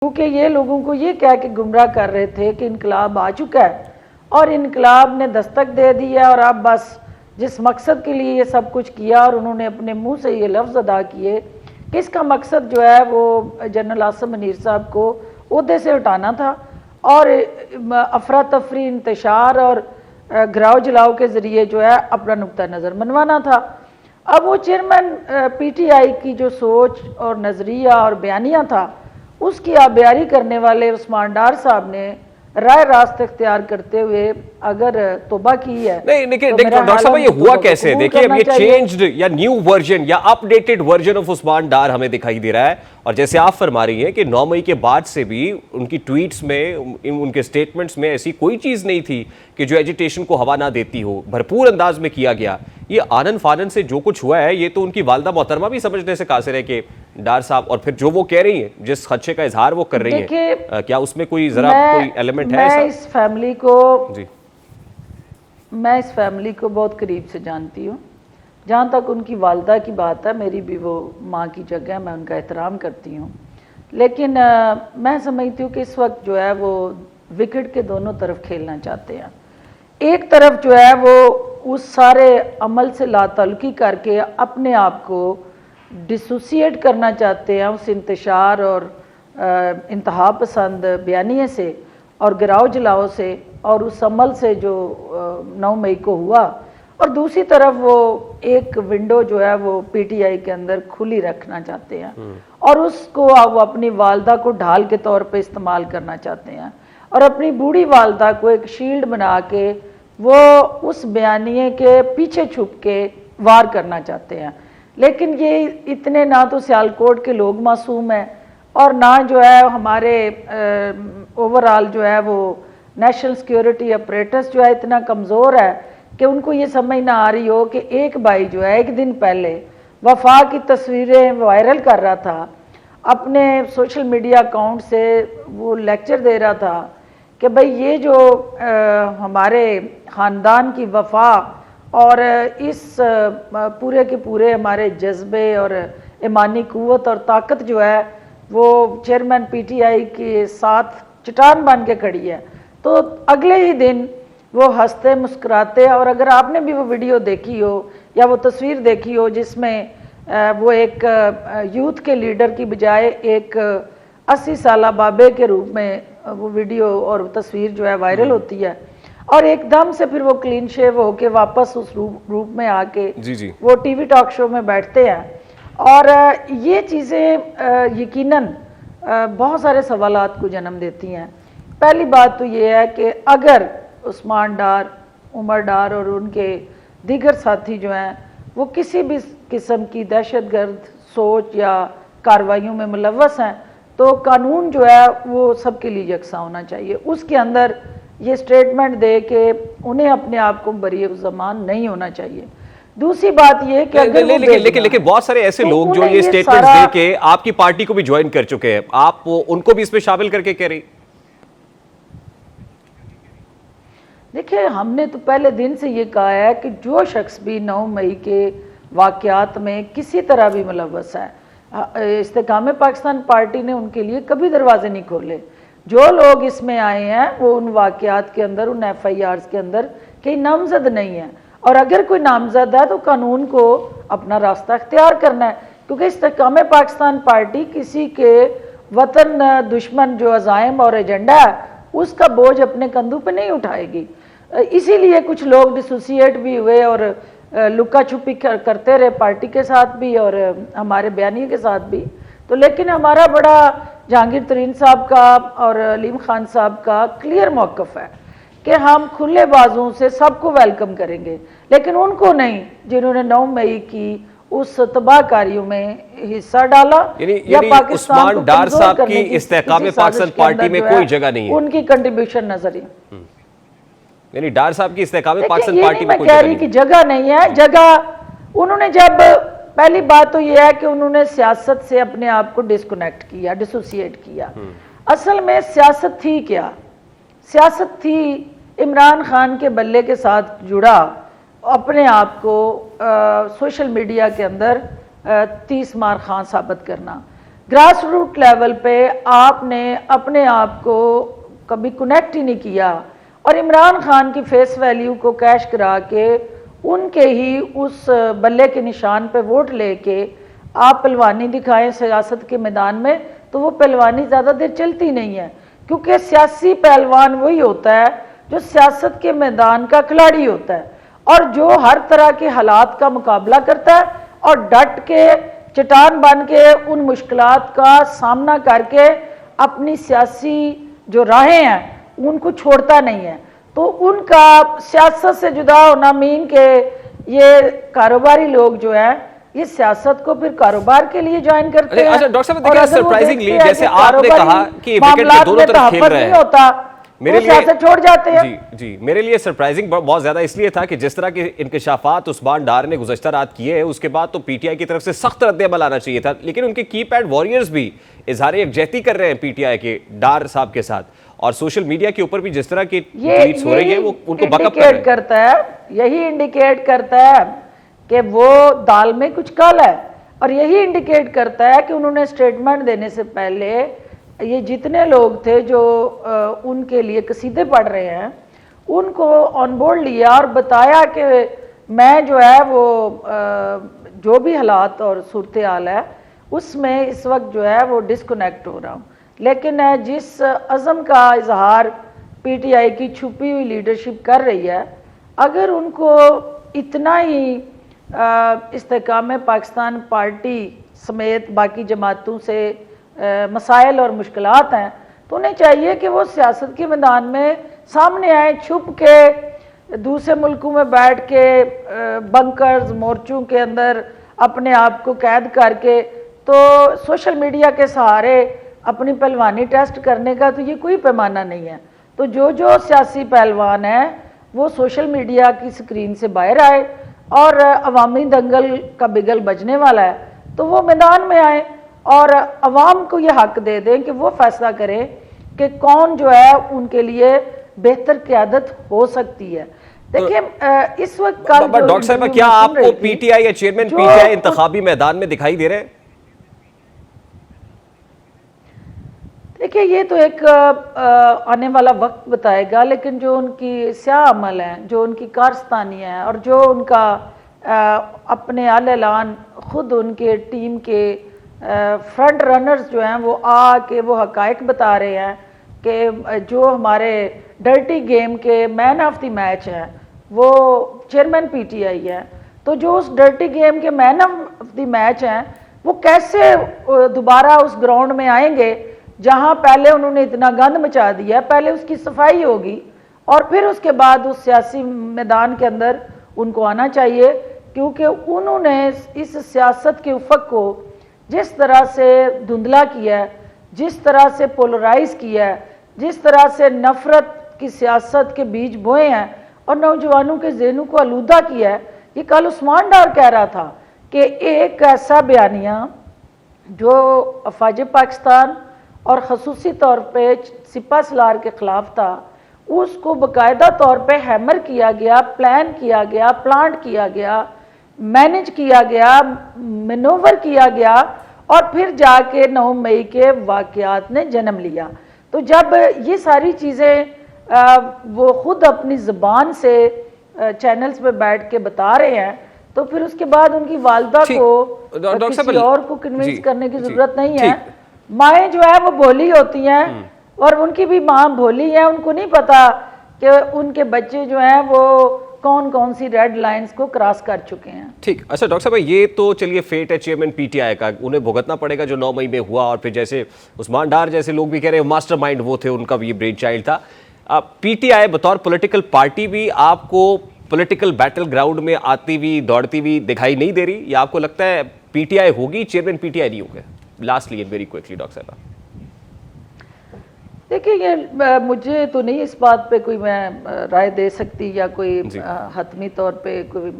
क्योंकि ये लोगों को ये कह के गुमराह कर रहे थे कि इनकलाब आ चुका है और इनकलाब ने दस्तक दे दी है और अब बस जिस मकसद के लिए ये सब कुछ किया और उन्होंने अपने मुंह से ये लफ्ज़ अदा किए कि इसका मकसद जो है वो जनरल आसिम मुनीर साहब को ओहदे से हटाना था और अफरा तफरी इंतशार और घराव जलाओ के ज़रिए जो है अपना नुक्ता नज़र मनवाना था। अब वो चेयरमैन PTI की जो सोच और नज़रिया और बयानिया था उसकी आबियारी करने वाले उस्मान डार साहब ने राय रास्त इख्तियार करते हुए अगर तोबा की है। नहीं देखिए डॉक्टर साहब ये हुआ कैसे? देखिए अब ये चेंज्ड या न्यू वर्जन या अपडेटेड वर्जन ऑफ उस्मान डार हमें दिखाई दे रहा है और जैसे आप फरमा रही हैं कि 9 मई के बाद से भी उनकी ट्वीट्स में उनके स्टेटमेंट्स में ऐसी कोई चीज नहीं थी कि जो एजिटेशन को हवा ना देती हो, भरपूर अंदाज में किया गया। ये आनन फानन से जो कुछ हुआ है ये तो उनकी वालदा मोहतरमा भी समझने से कासिर है कि डार साहब और फिर जो वो कह रही हैं, जिस खदशे का इजहार वो कर रही हैं, क्या उसमें कोई जरा कोई एलिमेंट है? मैं इस फैमिली को बहुत करीब से जानती हूँ। जहाँ तक उनकी वालदा की बात है, मेरी भी वो माँ की जगह, मैं उनका एहतराम करती हूँ, लेकिन मैं समझती हूँ कि इस वक्त जो है वो विकेट के दोनों तरफ खेलना चाहते हैं। एक तरफ जो है वो उस सारे अमल से लाताल्लुकी करके अपने आप को डिसोसिएट करना चाहते हैं उस इंतशार और इंतहा पसंद बयानिए से और गिराव जलाओ से और उस अमल से जो 9 मई को हुआ, और दूसरी तरफ वो एक विंडो जो है वो PTI के अंदर खुली रखना चाहते हैं और उसको वो अपनी वालदा को ढाल के तौर पे इस्तेमाल करना चाहते हैं और अपनी बूढ़ी वालदा को एक शील्ड बना के वो उस बयानिए के पीछे छुप के वार करना चाहते हैं। लेकिन ये इतने ना तो सियालकोट के लोग मासूम हैं और ना जो है हमारे ओवरऑल जो है वो नेशनल सिक्योरिटी अपरेटस जो है इतना कमज़ोर है कि उनको ये समझ ना आ रही हो कि एक भाई जो है एक दिन पहले वफा की तस्वीरें वायरल कर रहा था, अपने सोशल मीडिया अकाउंट से वो लेक्चर दे रहा था कि भाई ये जो हमारे ख़ानदान की वफा और इस पूरे के पूरे हमारे जज्बे और ईमानी क़ुव्वत और ताकत जो है वो चेयरमैन PTI के साथ चट्टान बन के खड़ी है। तो अगले ही दिन वो हंसते मुस्कुराते, और अगर आपने भी वो वीडियो देखी हो या वो तस्वीर देखी हो जिसमें वो एक यूथ के लीडर की बजाय एक 80 साला बाबे के रूप में वो वीडियो और तस्वीर जो है वायरल होती है और एकदम से फिर वो क्लीन शेव होके वापस उस रूप में आके जी वो TV टॉक शो में बैठते हैं। और ये चीज़ें यकीनन बहुत सारे सवालात को जन्म देती हैं। पहली बात तो ये है कि अगर उस्मान डार, उमर डार और उनके दीगर साथी जो हैं वो किसी भी किस्म की दहशतगर्द सोच या कार्रवाइयों में मुलव्वस हैं तो कानून जो है वो सबके लिए यकसा होना चाहिए। उसके अंदर ये स्टेटमेंट दे के उन्हें अपने आप को बरी ज़मान नहीं होना चाहिए। दूसरी बात ये कि अगर लेकिन बहुत सारे ऐसे तो लोग जो ये स्टेटमेंट्स दे के आपकी पार्टी को भी ज्वाइन कर चुके हैं, आप उनको भी इसमें शामिल करके कह रही? देखिए, हमने तो पहले दिन से ये कहा है कि जो शख्स भी 9 मई के वाक़यात में किसी तरह भी मुलव्वस है, इस्तेकाम पाकिस्तान पार्टी ने उनके लिए कभी दरवाजे नहीं खोले। जो लोग इसमें आए हैं वो उन वाक़यात के अंदर, उन FIRs के अंदर कहीं नामजद नहीं है, और अगर कोई नामजद है तो कानून को अपना रास्ता इख्तियार करना है, क्योंकि इस्तेकाम पाकिस्तान पार्टी किसी के वतन दुश्मन जो अज़ाइम और एजेंडा है उसका बोझ अपने कंधों पे नहीं उठाएगी। इसीलिए कुछ लोग डिसोसिएट भी हुए और लुका छुपी करते रहे पार्टी के साथ भी और हमारे बयानिए के साथ भी। तो लेकिन हमारा बड़ा जहांगीर तरीन साहब का और अलीम खान साहब का क्लियर मौक़िफ़ है कि हम खुले बाजों से सबको वेलकम करेंगे, लेकिन उनको नहीं जिन्होंने 9 मई की उस तबाहकारियों में हिस्सा डाला या पाकिस्तान को डार साहब की इस्तेकाम पाकिस्तान पार्टी में कोई जगह नहीं है, उनकी कंट्रीब्यूशन नजर है। यानी डार साहब की इस्तेकाम पाकिस्तान पार्टी में कोई कह रही कि जगह नहीं है। जगह उन्होंने, जब पहली बात तो यह है कि उन्होंने सियासत से अपने आप को डिस्कनेक्ट किया, डिसोसिएट किया। असल में सियासत थी क्या? सियासत थी इमरान खान के बल्ले के साथ जुड़ा अपने आप को सोशल मीडिया के अंदर 30 मार खां साबित करना। ग्रास रूट लेवल पे आपने अपने आप को कभी कनेक्ट ही नहीं किया और इमरान खान की फेस वैल्यू को कैश करा के उनके ही उस बल्ले के निशान पे वोट लेके आप पहलवानी दिखाएं सियासत के मैदान में, तो वो पहलवानी ज़्यादा देर चलती नहीं है, क्योंकि सियासी पहलवान वही होता है जो सियासत के मैदान का खिलाड़ी होता है और जो हर तरह के हालात का मुकाबला करता है और डट के चट्टान बन के उन मुश्किलात का सामना करके अपनी सियासी जो राहें हैं उनको छोड़ता नहीं है। तो उनका सियासत से जुदा होना मीन के ये कारोबारी लोग जो है ये सियासत को फिर कारोबार के लिए ज्वाइन करते हैं। अच्छा डॉक्टर साहब देखिए, सरप्राइजिंगली जैसे आपने कहा कि विकेट के दोनों तरफ खेल रहे हैं, मेरे लिए छोड़ जाते हैं। जी मेरे लिए सरप्राइजिंग बहुत ज्यादा इसलिए था कि जिस तरह के इंकशाफात उस्मान डार ने गुज़श्ता रात किए हैं उसके बाद तो पीटीआई की तरफ से सख्त रद्द-ए-अमल आना चाहिए था, लेकिन उनके कीपैड वॉरियर्स भी इजहार यकजहती कर रहे हैं पीटीआई के डार साहब के साथ, और सोशल मीडिया के ऊपर भी जिस तरह की ट्वीट्स हो रही है वो उनको बकअप कर रहे हैं। यही इंडिकेट करता है कि वो दाल में कुछ काला है, और यही इंडिकेट करता है कि उन्होंने स्टेटमेंट देने से पहले ये जितने लोग थे जो उनके लिए कसीदे पढ़ रहे हैं उनको ऑन बोर्ड लिया और बताया कि मैं जो है वो जो भी हालात और सूरत हाल है उसमें इस वक्त जो है वो डिस्कनेक्ट हो रहा हूँ। लेकिन जिस अज़म का इजहार पीटीआई की छुपी हुई लीडरशिप कर रही है, अगर उनको इतना ही इस्तेकाम पाकिस्तान पार्टी समेत बाकी जमातों से मसाइल और मुश्किलात हैं, तो उन्हें चाहिए कि वो सियासत के मैदान में सामने आए, छुप के दूसरे मुल्कों में बैठ के बंकर्स मोर्चों के अंदर अपने आप को कैद करके तो सोशल मीडिया के सहारे अपनी पहलवानी टेस्ट करने का तो ये कोई पैमाना नहीं है। तो जो जो सियासी पहलवान है वो सोशल मीडिया की स्क्रीन से बाहर आए और अवामी दंगल का बिगल बजने वाला है तो वो मैदान में आए और अवाम को ये हक दे दें कि वो फैसला करें कि कौन जो है उनके लिए बेहतर क़यादत हो सकती है। देखिए इस वक्त कल डॉक्टर साहब क्या आपको पीटीआई या चेयरमैन पीटीआई इंतखाबी मैदान में दिखाई दे रहे हैं? देखिए ये तो एक आने वाला वक्त बताएगा, लेकिन जो उनकी स्याह अमल है, जो उनकी कारस्तानी है और जो उनका अपने आल-ऐलान खुद उनके टीम के फ्रंट रनर्स जो हैं वो आके वो हकायक बता रहे हैं कि जो हमारे डर्टी गेम के मैन ऑफ द मैच हैं वो चेयरमैन पीटीआई है, तो जो उस डर्टी गेम के मैन ऑफ द मैच हैं वो कैसे दोबारा उस ग्राउंड में आएंगे जहां पहले उन्होंने इतना गंद मचा दिया। पहले उसकी सफाई होगी और फिर उसके बाद उस सियासी मैदान के अंदर उनको आना चाहिए, क्योंकि उन्होंने इस सियासत के उफक को जिस तरह से धुंधला किया है, जिस तरह से पोलराइज किया है, जिस तरह से नफरत की सियासत के बीज बोए हैं और नौजवानों के ज़हनों को आलूदा किया है। ये कल उस्मान डार कह रहा था कि एक ऐसा बयानिया जो अफवाज पाकिस्तान और खसूसी तौर पे सिपा सलार के ख़िलाफ़ था, उसको बाकायदा तौर पे हैमर किया गया, प्लान किया गया, प्लांट किया गया, मैनेज किया गया, मैनोवर किया गया और फिर जाके 9 मई के वाक़यात ने जन्म लिया। तो जब ये सारी चीज़ें वो ख़ुद अपनी ज़बान से चैनल्स पे बैठ के बता रहे हैं, तो फिर उसके बाद उनकी वालदा को किसी और को कन्विंस करने की ज़रूरत नहीं है। माएँ जो है वो भोली होती हैं और उनकी भी माँ भोली है, उनको नहीं पता कि उनके बच्चे जो हैं वो कौन कौन सी रेड लाइंस को क्रॉस कर चुके हैं। ठीक, अच्छा डॉक्टर साहब ये तो चलिए फेट है चेयरमैन पीटीआई का, उन्हें भुगतना पड़ेगा जो 9 मई में हुआ, और फिर जैसे उस्मान डार जैसे लोग भी कह रहे हैं मास्टरमाइंड वो थे, उनका भी ये ब्रेन चाइल्ड था। पीटीआई बतौर पॉलिटिकल पार्टी भी आपको पॉलिटिकल बैटल ग्राउंड में आती हुई दौड़ती हुई दिखाई नहीं दे रही, या आपको लगता है पीटीआई होगी चेयरमैन पीटीआई नहीं होंगे? लास्टली वेरी क्विकली डॉक्टर साहब। देखिए ये मुझे तो नहीं इस बात पे कोई मैं राय दे सकती या कोई हतमी तौर पे कोई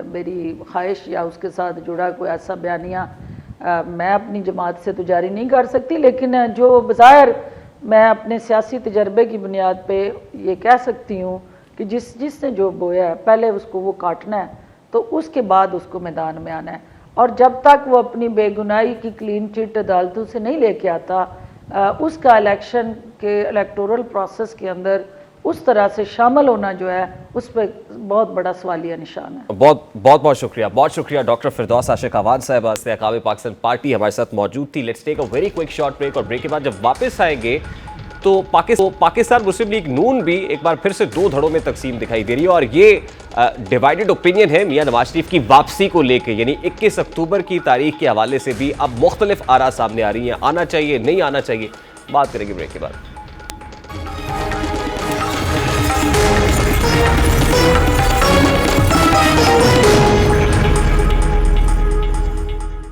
मेरी ख्वाहिश या उसके साथ जुड़ा कोई ऐसा बयानिया मैं अपनी जमात से तो जारी नहीं कर सकती, लेकिन जो बज़ाहिर मैं अपने सियासी तजर्बे की बुनियाद पे ये कह सकती हूँ कि जिसने जो बोया है पहले उसको वो काटना है, तो उसके बाद उसको मैदान में आना है। और जब तक वो अपनी बेगुनाही की क्लीन चिट अदालतों से नहीं लेके आता, उसका इलेक्शन के इलेक्टोरल प्रोसेस के अंदर उस तरह से शामिल होना जो है उस पर बहुत बड़ा सवालिया निशान है। बहुत शुक्रिया डॉक्टर फिरदौस आशिक अवान साहिबा से अकाम पाकिस्तान पार्टी हमारे साथ मौजूद थी। Let's take a very quick short break, और ब्रेक के बाद जब वापस आएंगे तो पाकिस्तान मुस्लिम लीग नून भी एक बार फिर से दो धड़ों में तकसीम दिखाई दे रही है, और ये डिवाइडेड ओपिनियन है मियां नवाज शरीफ की वापसी को लेकर, यानी 21 अक्टूबर की तारीख के हवाले से भी अब मुख्तलिफ आरा सामने आ रही हैं, आना चाहिए नहीं आना चाहिए। बात करेंगे ब्रेक के बाद।